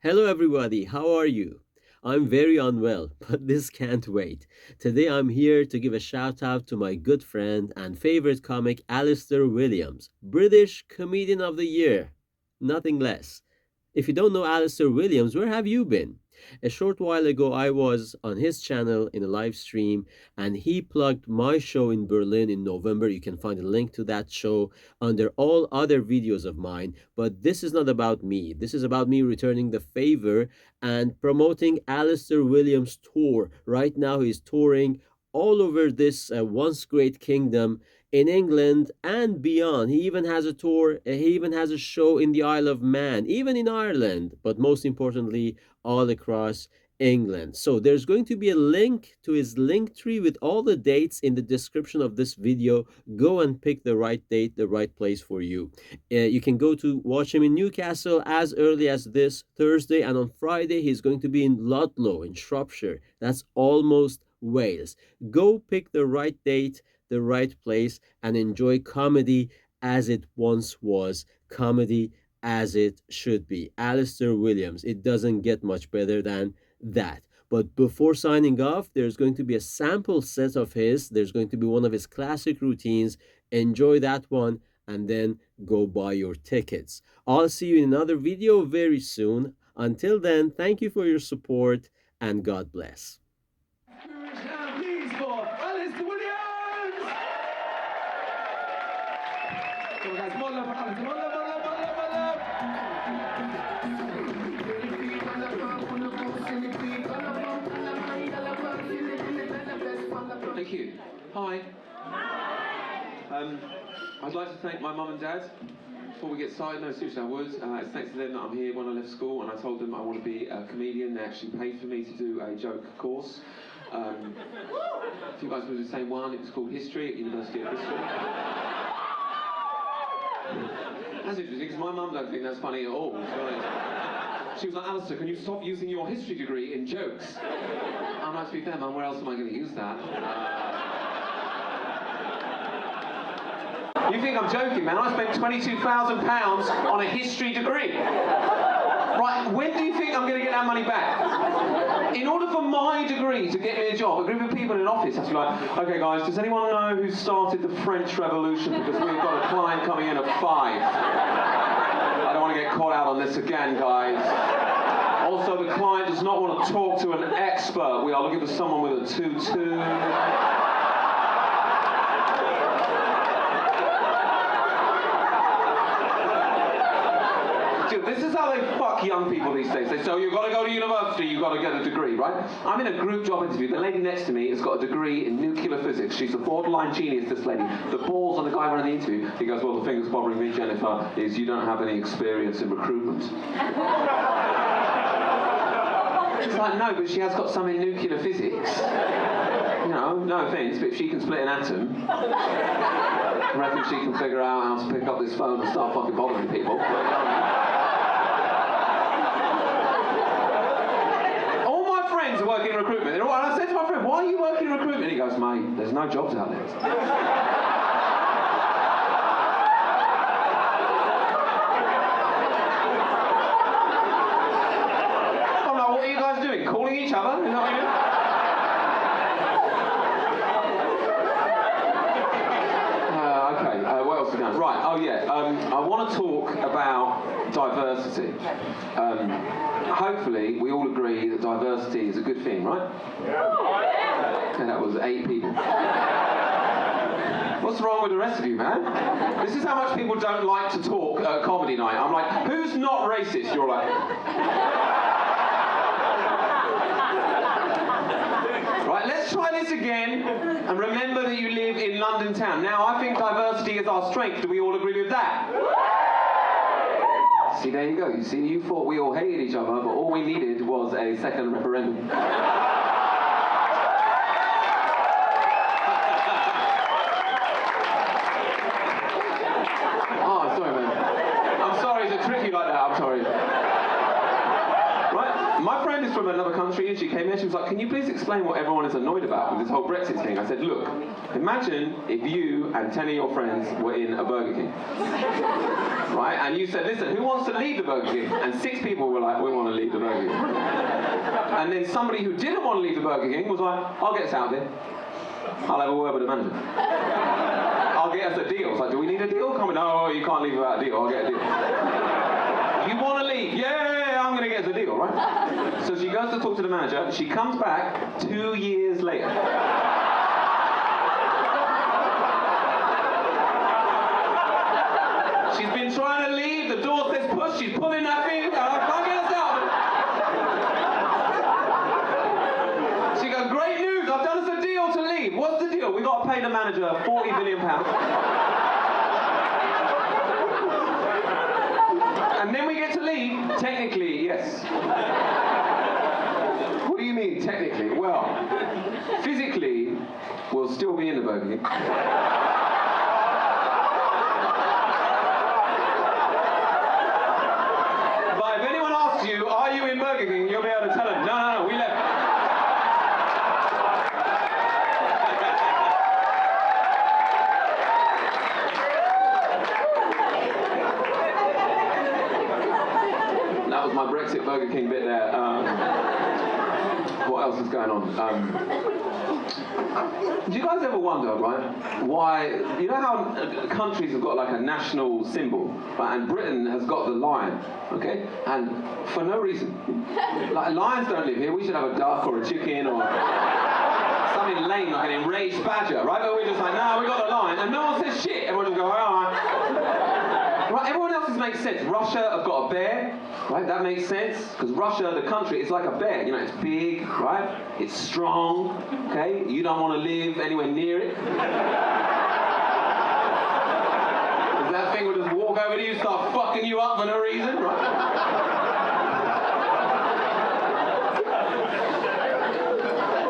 Hello, everybody. How are you? I'm very unwell, but this can't wait. Today, I'm here to give a shout out to my good friend and favorite comic, Alistair Williams, British Comedian of the Year. Nothing less. If you don't know Alistair Williams, where have you been? A short while ago, I was on his channel in a live stream, and he plugged my show in Berlin in November. You can find a link to that show under all other videos of mine. But this is not about me. This is about me returning the favor and promoting Alistair Williams' tour. Right now, he's touring all over this once great kingdom in England and beyond. He even has a tour, he even has a show in the Isle of Man, even in Ireland, but most importantly, all across England. So there's going to be a link to his link tree with all the dates in the description of this video. Go and pick the right date, the right place for you. You can go to watch him in Newcastle as early as this Thursday, and on Friday he's going to be in Ludlow in Shropshire. That's almost Wales. Go pick the right date, the right place, and enjoy comedy as it once was, comedy as it should be. Alistair Williams, it doesn't get much better than that. But before signing off, there's going to be a sample set of his. There's going to be one of his classic routines. Enjoy that one and then go buy your tickets. I'll see you in another video very soon. Until then, thank you for your support and God bless. Please for Alistair Williams! So guys, more love for Alistair. More love, more love, more love, more love. Thank you. Hi. I'd like to thank my mum and dad. Before we get started, no, seriously, I would. It's thanks to them that I'm here when I left school, and I told them I want to be a comedian. They actually paid for me to do a joke course. If you guys were the same one, it was called History at University of Bristol. That's interesting, because my mum don't think that's funny at all. She was like, Alistair, can you stop using your history degree in jokes? I'm like, to be fair, mum, where else am I going to use that? You think I'm joking, man? I spent £22,000 on a history degree. Right, when do you think I'm going to get that money back? In order for my degree to get me a job, a group of people in an office have to be like, okay guys, does anyone know who started the French Revolution? Because we've got a client coming in at 5. I don't want to get caught out on this again, guys. Also, the client does not want to talk to an expert. We are looking for someone with a tutu. This is how they fuck young people these days. They say, oh, you've got to go to university, you've got to get a degree, right? I'm in a group job interview. The lady next to me has got a degree in nuclear physics. She's a borderline genius, this lady. The balls on the guy running the interview. He goes, well, the thing that's bothering me, Jennifer, is you don't have any experience in recruitment. It's like, no, but she has got some in nuclear physics. You know, no offence, but if she can split an atom, I reckon she can figure out how to pick up this phone and start fucking bothering people. Are working in recruitment. And I said to my friend, why are you working in recruitment? He goes, mate, there's no jobs out there. I'm like, what are you guys doing? Calling each other? Is that what you do? Okay, what else have we done? Right, oh yeah, I want to talk about diversity. Hopefully, we all agree that diversity is a good thing, right? Yeah. And that was 8 people. What's wrong with the rest of you, man? This is how much people don't like to talk at comedy night. I'm like, who's not racist? You're like... Right, let's try this again, and remember that you live in London town. Now, I think diversity is our strength. Do we all agree with that? See, there you go. You see, you thought we all hated each other, but all we needed was a second referendum. Oh, sorry, man. I'm sorry, is it tricky like that? I'm sorry. Right? My friend journalist from another country, and she came here. She was like, "Can you please explain what everyone is annoyed about with this whole Brexit thing?" I said, "Look, imagine if you and 10 of your friends were in a Burger King, right? And you said, listen, who wants to leave the Burger King?' And 6 people were like, we want to leave the Burger King. And then somebody who didn't want to leave the Burger King was like, I'll get us out there. I'll have a word with the manager. I'll get us a deal." It's like, do we need a deal? Come on, no, you can't leave without a deal. I'll get a deal. You want to leave? Yeah, I'm going to get us a deal, right? So she goes to talk to the manager. She comes back 2 years later. She's been trying to leave. The door says push. She's pulling that thing. I can't get us out. She goes, "Great news. I've done us a deal to leave." "What's the deal?" "We got to pay the manager £40 million. And then we get to leave." "Technically, yes." "What do you mean, technically?" "Well, physically, we'll still be in the Burger King. But if anyone asks you, are you in Burger King, you'll be able to tell them, no, we left." That was my Brexit Burger King bit there. What else is going on? Do you guys ever wonder, right, why, you know how countries have got like a national symbol, right, and Britain has got the lion, okay, and for no reason. Like, lions don't live here. We should have a duck or a chicken or something lame like an enraged badger, right? But we're just like, no, we got a lion, and no one says shit. Everyone just goes, all right. Right, everyone else's makes sense. Russia have got a bear, right? That makes sense, because Russia, the country, is like a bear. You know, it's big, right? It's strong, okay? You don't want to live anywhere near it. Because that thing will just walk over to you, start fucking you up for no reason, right?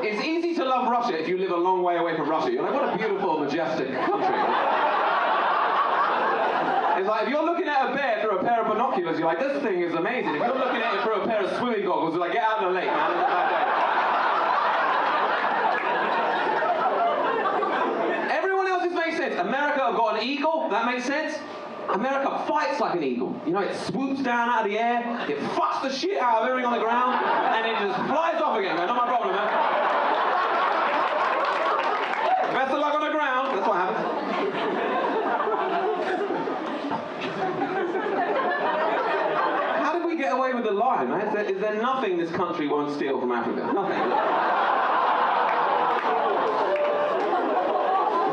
It's easy to love Russia if you live a long way away from Russia. You're like, what a beautiful, majestic country. It's like, if you're looking at a bear through a pair of binoculars, you're like, this thing is amazing. If you're looking at it through a pair of swimming goggles, you're like, get out of the lake, man, it's a bad day. Everyone else's makes sense. America have got an eagle, that makes sense. America fights like an eagle. You know, it swoops down out of the air, it fucks the shit out of everything on the ground, and it just flies off again, man. Not my problem, man. Best of luck on the ground, that's what happens. Get away with the lion, man. Is there nothing this country won't steal from Africa? Nothing.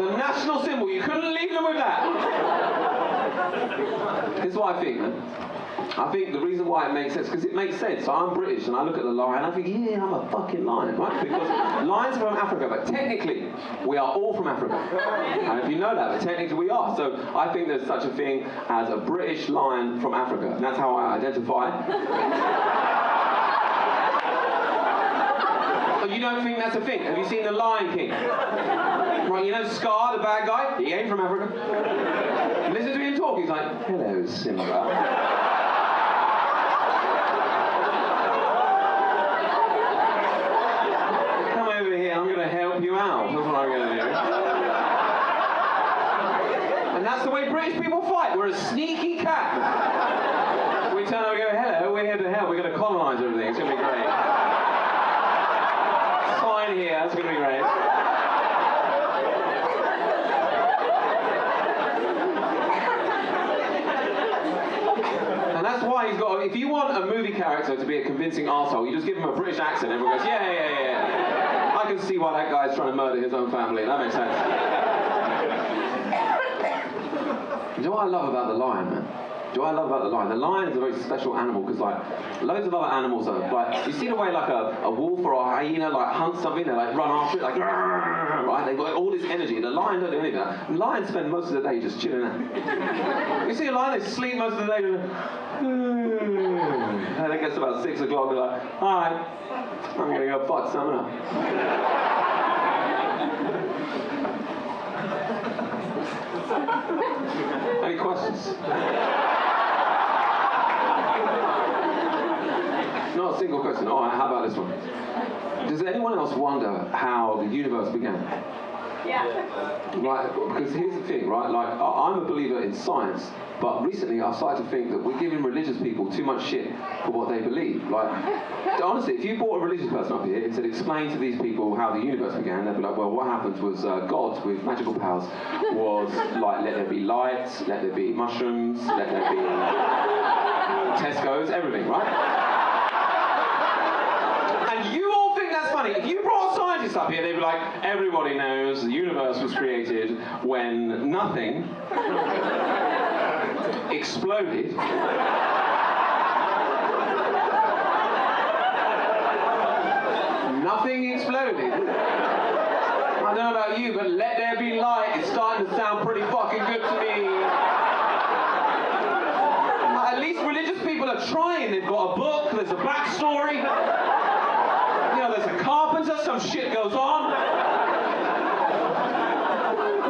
The national symbol, you couldn't leave them with that. Here's what I think, man. I think the reason why it makes sense, because it makes sense. So I'm British and I look at the lion, I think, yeah, I'm a fucking lion, right? Because lions are from Africa, but technically, we are all from Africa. And if you know that, but technically we are. So I think there's such a thing as a British lion from Africa, and that's how I identify. But you don't think that's a thing? Have you seen The Lion King? Right, you know Scar, the bad guy? He ain't from Africa. Listen to him talk, he's like, hello, Simba. I'm going to help you out. That's what I'm going to do. And that's the way British people fight. We're a sneaky cat. We turn over and go, hello, we're here to help. We're going to colonise everything. It's going to be great. Sign here. It's going to be great. And that's why he's got, if you want a movie character to be a convincing arsehole, you just give him a British accent and everyone goes, yeah. I can see why that guy's trying to murder his own family. That makes sense. You know what I love about the lion, man? Do you know what I love about the lion? The lion is a very special animal because, like, loads of other animals are, like, you see the way, like, a wolf or a hyena, like, hunt something, they, like, run after it, like, right? They've got all this energy. The lion don't do any of that. The lions spend most of the day just chilling out. You see a lion, they sleep most of the day. And it gets about 6 o'clock, they're like, all right, I'm going to go fuck someone up. Any questions? Not a single question. All right, how about this one? Does anyone else wonder how the universe began? Yeah. Right, because here's the thing, right? Like, I'm a believer in science, but recently I've started to think that we're giving religious people too much shit for what they believe. Like, honestly, if you brought a religious person up here and said, explain to these people how the universe began, they'd be like, well, what happened was God, with magical powers, was like, let there be light, let there be mushrooms, let there be Tesco's, everything, right? And you all think that's funny. If you brought scientists up here, they'd be like, everybody knows the universe was created when nothing exploded. Nothing exploded. I don't know about you, but let there be light is starting to sound pretty fucking good to me. At least religious people are trying. They've got a book, there's a backstory. You know, there's a carpenter, some shit goes on.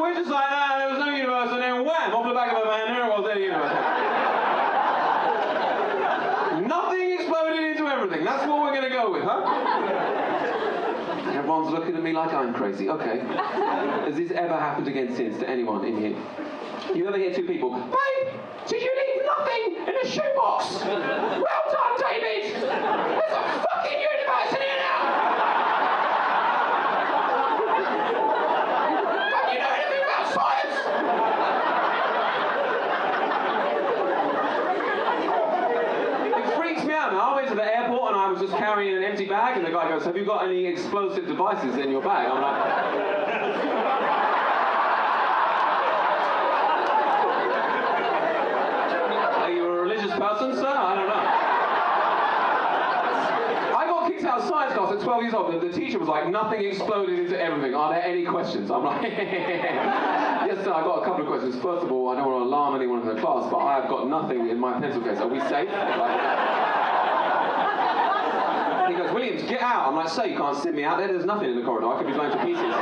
We're just like, ah, there was no universe, and then wham, off the back of a van, there was a universe. Nothing exploded into everything. That's what we're going to go with, huh? Everyone's looking at me like I'm crazy. Okay. Has this ever happened again since to anyone in here? You ever hear two people, babe, did you leave nothing in a shoebox? Well done, David. There's a fucking universe in here now. Don't you know anything about science? It freaks me out, man. I went to the airport and I was just carrying an empty bag and the guy goes, have you got any explosive devices in your bag? I'm like... person, sir? I don't know. I got kicked out of science class at 12 years old. The teacher was like, nothing exploded into everything. Are there any questions? I'm like, yes, sir, I got a couple of questions. First of all, I don't want to alarm anyone in the class, but I have got nothing in my pencil case. Are we safe? He goes, Williams, get out. I'm like, sir, you can't sit me out there. There's nothing in the corridor. I could be blown to pieces.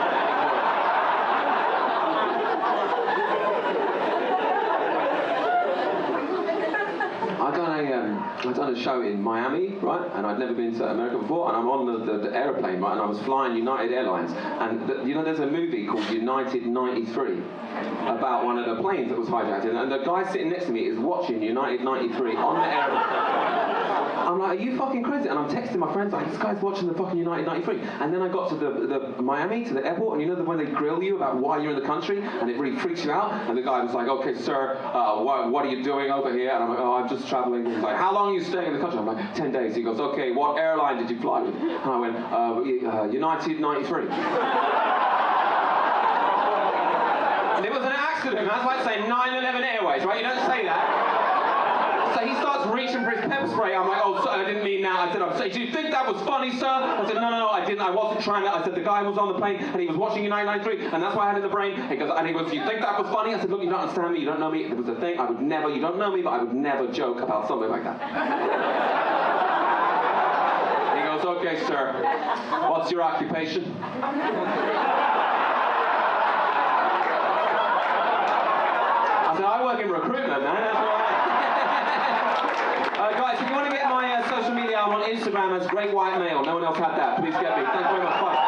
I'd done a show in Miami, right, and I'd never been to America before, and I'm on the aeroplane, right, and I was flying United Airlines, and you know there's a movie called United 93 about one of the planes that was hijacked, and the guy sitting next to me is watching United 93 on the aeroplane. I'm like, are you fucking crazy? And I'm texting my friends like, this guy's watching the fucking United 93. And then I got to the Miami, to the airport, and you know when they grill you about why you're in the country, and it really freaks you out, and the guy was like, okay, sir, what are you doing over here? And I'm like, oh, I'm just traveling. He's like, how long are you staying in the country? I'm like, 10 days. He goes, okay, what airline did you fly with? And I went, United 93. And it was an accident. That's like saying 9/11 Airways, right? You don't say that. So he starts reaching for his pepper spray. I'm like, oh, sorry, I didn't mean that. I said, I'm sorry. Do you think that was funny, sir? I said, no, I didn't. I wasn't trying to. I said, the guy was on the plane and he was watching United 93, and that's what I had in the brain. He goes, do you think that was funny? I said, look, you don't understand me. You don't know me. It was a thing. I would never, you don't know me, but I would never joke about something like that. He goes, okay, sir. What's your occupation? I said, I work in recruitment, man. That's what guys, if you want to get my social media, I'm on Instagram as Great White Male. No one else had that. Please get me. Thank you very much. Bye.